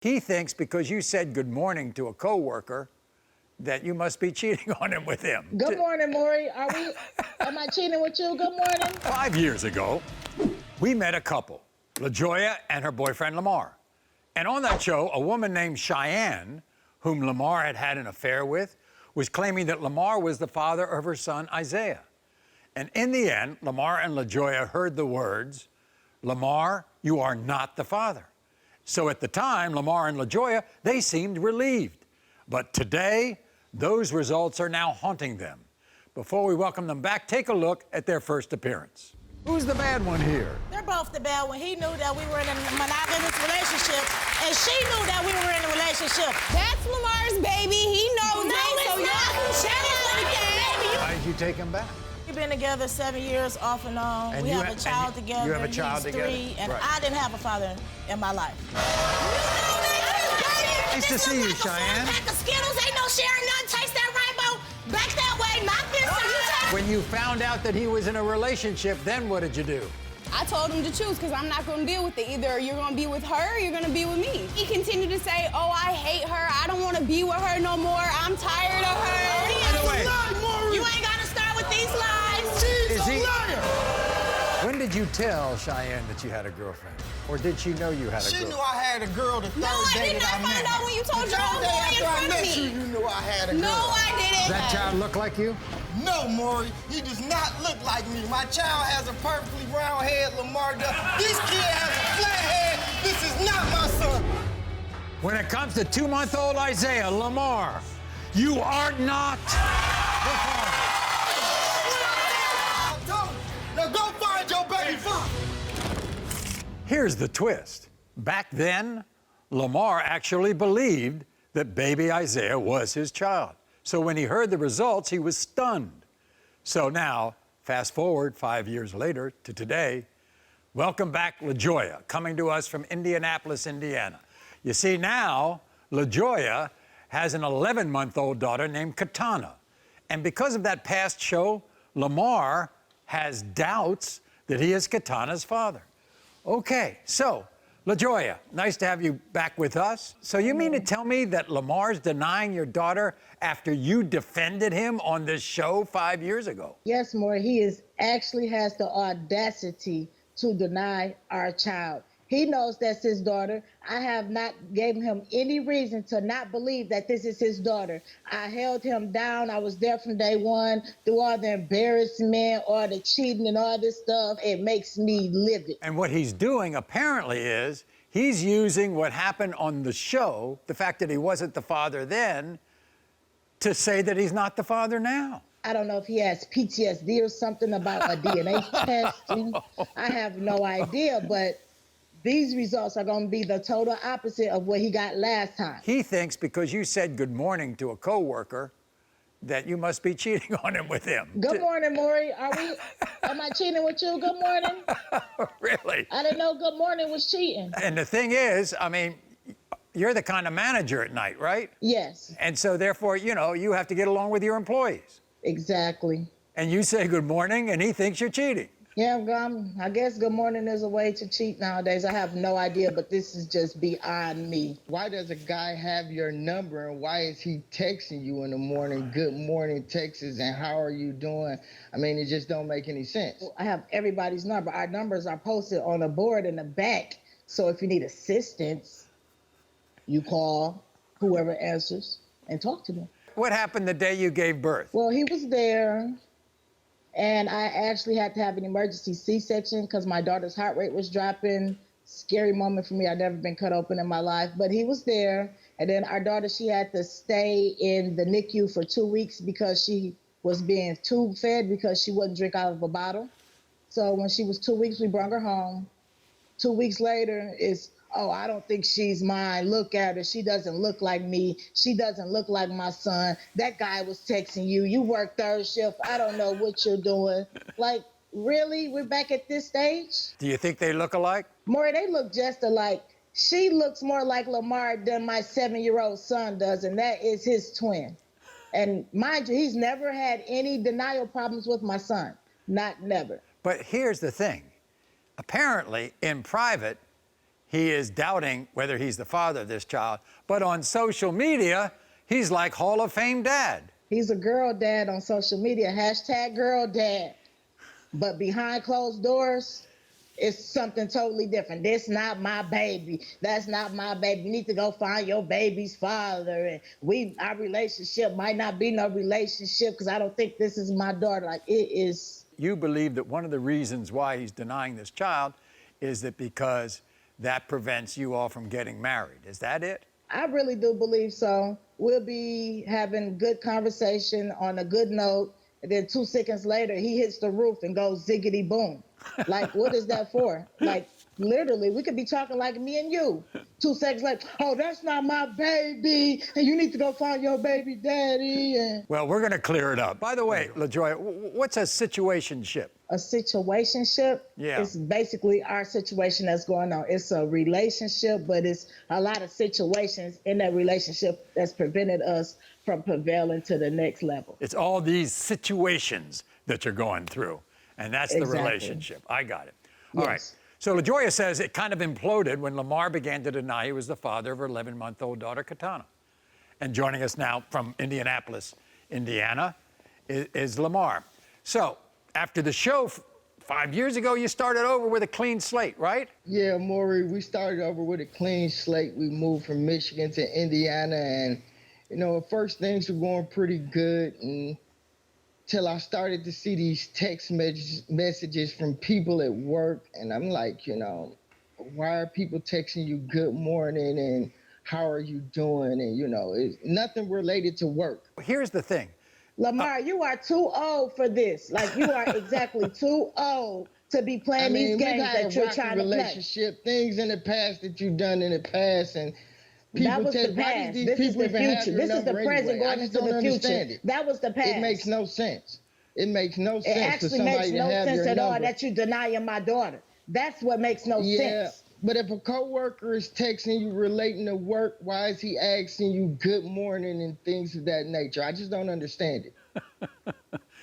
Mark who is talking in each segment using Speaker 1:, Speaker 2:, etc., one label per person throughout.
Speaker 1: He thinks because you said good morning to a coworker that you must be cheating on him with him.
Speaker 2: Good morning, Maury. Am I cheating with you? Good morning.
Speaker 1: 5 years ago, we met a couple, LaJoya and her boyfriend Lamar. And on that show, a woman named Cheyenne, whom Lamar had had an affair with, was claiming that Lamar was the father of her son, Isaiah. And in the end, Lamar and LaJoya heard the words, "Lamar, you are not the father." So at the time, Lamar and LaJoya, they seemed relieved. But today, those results are now haunting them. Before we welcome them back, take a look at their first appearance. Who's the bad one here?
Speaker 3: They're both the bad one. He knew that we were in a monogamous relationship, and she knew that we were in a relationship.
Speaker 4: That's Lamar's baby. He knows
Speaker 3: No,
Speaker 4: that,
Speaker 3: it's
Speaker 4: so
Speaker 3: not.
Speaker 1: Why did you take him back?
Speaker 3: We've been together 7 years off and on.
Speaker 1: And
Speaker 3: we
Speaker 1: you
Speaker 3: have
Speaker 1: ha-
Speaker 3: a child
Speaker 1: and
Speaker 3: together.
Speaker 1: you have a child
Speaker 3: He's
Speaker 1: together?
Speaker 3: 3, and
Speaker 1: Right.
Speaker 3: I didn't have a father in my life.
Speaker 1: Nice to see you, Cheyenne.
Speaker 3: Pack of Skittles, ain't no sharing none. Taste that rainbow. Back that way, not this side.
Speaker 1: When you found out that he was in a relationship, then what did you do?
Speaker 4: I told him to choose because I'm not going to deal with it. Either you're going to be with her or you're going to be with me. He continued to say, oh, I hate her. I don't want to be with her no more. I'm tired of her.
Speaker 1: By the way,
Speaker 3: You ain't got to start with these lies.
Speaker 1: is he? When did you tell Cheyenne that you had a girlfriend? Or did she know you had a
Speaker 5: She
Speaker 1: girlfriend?
Speaker 5: knew I had a girl the third
Speaker 4: No, I
Speaker 5: day
Speaker 4: did
Speaker 5: that
Speaker 4: not
Speaker 5: I met
Speaker 4: find out when you told
Speaker 5: The
Speaker 4: your
Speaker 5: third
Speaker 4: own
Speaker 5: day
Speaker 4: boy in
Speaker 5: after I
Speaker 4: front of
Speaker 5: met
Speaker 4: me.
Speaker 5: you knew I had a girl.
Speaker 4: No, I didn't.
Speaker 1: That child look like you?
Speaker 5: No, Maury, he does not look like me. My child has a perfectly round head, Lamar does. This kid has a flat head. This is not my son.
Speaker 1: When it comes to 2-month-old Isaiah, Lamar, you are not the father.
Speaker 5: I told you. Now go find your baby father.
Speaker 1: Here's the twist. Back then, Lamar actually believed that baby Isaiah was his child. So when he heard the results, he was stunned. So now, fast forward 5 years later to today, welcome back LaJoya, coming to us from Indianapolis, Indiana. You see, now LaJoya has an 11-month-old daughter named Katana. And because of that past show, Lamar has doubts that he is Katana's father. Okay, so LaJoya, nice to have you back with us. So you mean to tell me that Lamar's denying your daughter after you defended him on this show 5 years ago?
Speaker 2: Yes, Maury, he actually has the audacity to deny our child. He knows that's his daughter. I have not given him any reason to not believe that this is his daughter. I held him down. I was there from day one through all the embarrassment, all the cheating and all this stuff. It makes me livid.
Speaker 1: And what he's doing apparently is he's using what happened on the show, the fact that he wasn't the father then, to say that he's not the father now.
Speaker 2: I don't know if he has PTSD or something about a DNA testing. I have no idea, but these results are going to be the total opposite of what he got last time.
Speaker 1: He thinks because you said good morning to a coworker that you must be cheating on him with him.
Speaker 2: Good morning, Maury. Am I cheating with you? Good morning.
Speaker 1: Really?
Speaker 2: I didn't know good morning was cheating.
Speaker 1: And the thing is, I mean, you're the kind of manager at night, right?
Speaker 2: Yes,
Speaker 1: And so therefore, you know, you have to get along with your employees.
Speaker 2: exactly.
Speaker 1: And you say good morning and he thinks you're cheating.
Speaker 2: Yeah, I guess good morning is a way to cheat nowadays. I have no idea, but this is just beyond me.
Speaker 5: Why does a guy have your number and why is he texting you in the morning, good morning, Texas, and how are you doing? I mean, it just don't make any sense.
Speaker 2: I have everybody's number. Our numbers are posted on a board in the back. So if you need assistance, you call whoever answers and talk to them.
Speaker 1: What happened the day you gave birth?
Speaker 2: Well, he was there, and I actually had to have an emergency C-section because my daughter's heart rate was dropping. Scary moment for me. I've never been cut open in my life, but he was there. And then our daughter, she had to stay in the NICU for 2 weeks because she was being tube fed because she wouldn't drink out of a bottle. So when she was 2 weeks, we brought her home. 2 weeks later, it's, oh, I don't think she's mine. Look at her. She doesn't look like me. She doesn't look like my son. That guy was texting you. You work third shift. I don't know what you're doing. Like, really? We're back at this stage?
Speaker 1: Do you think they look alike?
Speaker 2: Maury, they look just alike. She looks more like Lamar than my 7-year-old son does, and that is his twin. And mind you, he's never had any denial problems with my son. Not never.
Speaker 1: But here's the thing. Apparently, in private, he is doubting whether he's the father of this child. But on social media, he's like Hall of Fame dad.
Speaker 2: He's a girl dad on social media, hashtag girl dad. But behind closed doors, it's something totally different. This not my baby. That's not my baby. You need to go find your baby's father. And our relationship might not be no relationship because I don't think this is my daughter. Like, it is.
Speaker 1: You believe that one of the reasons why he's denying this child is that because that prevents you all from getting married. Is that it?
Speaker 2: I really do believe so. We'll be having good conversation on a good note. And then 2 seconds later, he hits the roof and goes ziggity boom. Like, what is that for? Like, literally, we could be talking like me and you. 2 seconds later, oh, that's not my baby, and you need to go find your baby daddy. And
Speaker 1: Well, we're going to clear it up. By the way, LaJoya, what's a situationship?
Speaker 2: a situationship
Speaker 1: Yeah.
Speaker 2: is basically our situation that's going on. It's a relationship, but it's a lot of situations in that relationship that's prevented us from prevailing to the next level.
Speaker 1: It's all these situations that you're going through, and that's the
Speaker 2: Exactly.
Speaker 1: relationship. I got it. All right.
Speaker 2: Yes.
Speaker 1: So LaJoya says it kind of imploded when Lamar began to deny he was the father of her 11-month-old daughter, Katana. And joining us now from Indianapolis, Indiana, is Lamar. So after the show 5 years ago, you started over with a clean slate, right?
Speaker 5: Yeah, Maury, we started over with a clean slate. We moved from Michigan to Indiana, and, you know, at first things were going pretty good until I started to see these text messages from people at work, and I'm like, you know, why are people texting you good morning and how are you doing? And, you know, it's nothing related to work.
Speaker 1: Here's the thing.
Speaker 2: Lamar, you are too old for this. Like, you are exactly too old to be playing these games that you're trying to play.
Speaker 5: Relationship, things in the past that you've done in the past, and people
Speaker 2: That was the past. This is the future. This is the present going into the future. That was the past.
Speaker 5: It makes no sense. It makes no
Speaker 2: It
Speaker 5: sense for
Speaker 2: actually
Speaker 5: somebody
Speaker 2: makes
Speaker 5: to
Speaker 2: no
Speaker 5: have
Speaker 2: sense
Speaker 5: your
Speaker 2: at all
Speaker 5: number.
Speaker 2: that you denying my daughter. That's what makes no sense.
Speaker 5: But if a coworker is texting you relating to work, why is he asking you good morning and things of that nature? I just don't understand it.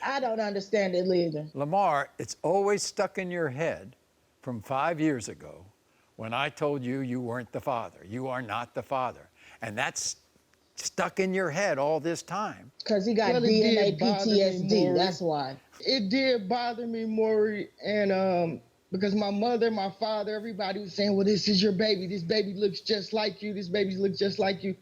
Speaker 2: I don't understand it either.
Speaker 1: Lamar, it's always stuck in your head from 5 years ago when I told you you weren't the father. You are not the father. And that's stuck in your head all this time.
Speaker 2: Because he got
Speaker 5: Well, it
Speaker 2: DNA
Speaker 5: did bother me,
Speaker 2: PTSD.
Speaker 5: Maury.
Speaker 2: That's why.
Speaker 5: It did bother me, Maury, and because my mother, my father, everybody was saying, well, this is your baby. This baby looks just like you. This baby looks just like you.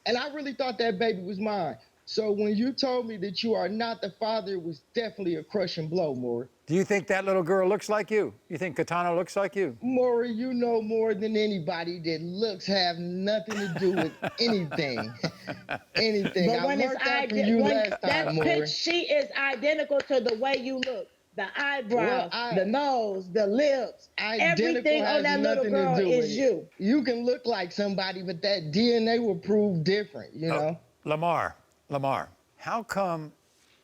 Speaker 5: And I really thought that baby was mine. So when you told me that you are not the father, it was definitely a crushing blow, Maury.
Speaker 1: Do you think that little girl looks like you? You think Katana looks like you?
Speaker 5: Maury, you know more than anybody that looks have nothing to do with anything. Anything.
Speaker 2: But
Speaker 5: I
Speaker 2: when
Speaker 5: learned
Speaker 2: it's
Speaker 5: that from you last
Speaker 2: that
Speaker 5: time, Maury.
Speaker 2: she is identical to the way you look. The eyebrows, the nose, the lips, everything on that little girl is you.
Speaker 5: You can look like somebody, but that DNA will prove different, you know?
Speaker 1: Lamar, how come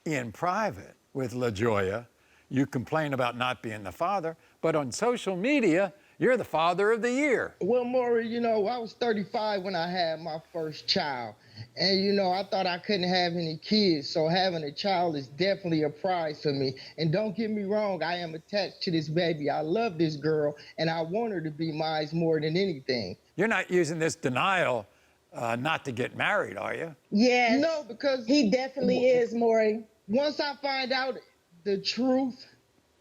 Speaker 1: in private with LaJoya you complain about not being the father, but on social media, you're the father of the year?
Speaker 5: Well, Maury, you know, I was 35 when I had my first child. And, you know, I thought I couldn't have any kids, so having a child is definitely a prize for me. And don't get me wrong, I am attached to this baby. I love this girl, and I want her to be mine more than anything.
Speaker 1: You're not using this denial not to get married, are you?
Speaker 2: Yes.
Speaker 5: No, because
Speaker 2: he definitely is, Maury.
Speaker 5: Once I find out the truth,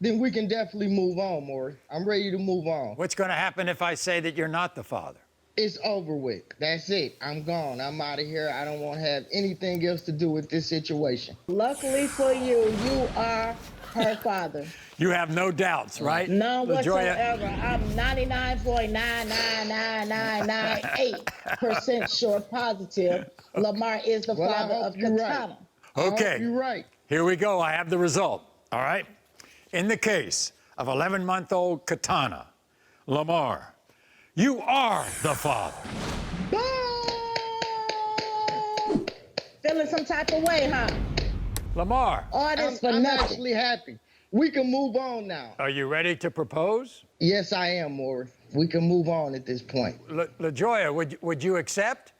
Speaker 5: then we can definitely move on, Maury. I'm ready to move on.
Speaker 1: What's going to happen if I say that you're not the father?
Speaker 5: It's over with. That's it. I'm gone. I'm out of here. I don't want to have anything else to do with this situation.
Speaker 2: Luckily for you, you are her father.
Speaker 1: You have no doubts, right?
Speaker 2: None
Speaker 1: LaJoya?
Speaker 2: whatsoever. I'm 99.99998% sure positive Lamar is the father of Katana.
Speaker 1: Okay.
Speaker 5: You're right.
Speaker 1: Here we go. I have the result. All right. In the case of 11-month-old Katana, Lamar, you are the father.
Speaker 2: Boom! Feeling some type of way, huh?
Speaker 1: Lamar,
Speaker 2: All this for
Speaker 5: I'm
Speaker 2: nothing.
Speaker 5: actually happy. We can move on now.
Speaker 1: are you ready to propose?
Speaker 5: Yes, I am, Maury. We can move on at this point.
Speaker 1: LaJoya, would you accept?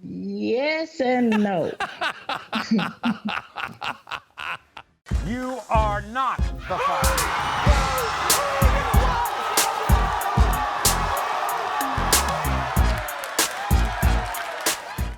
Speaker 2: Yes and no.
Speaker 1: You are not the father.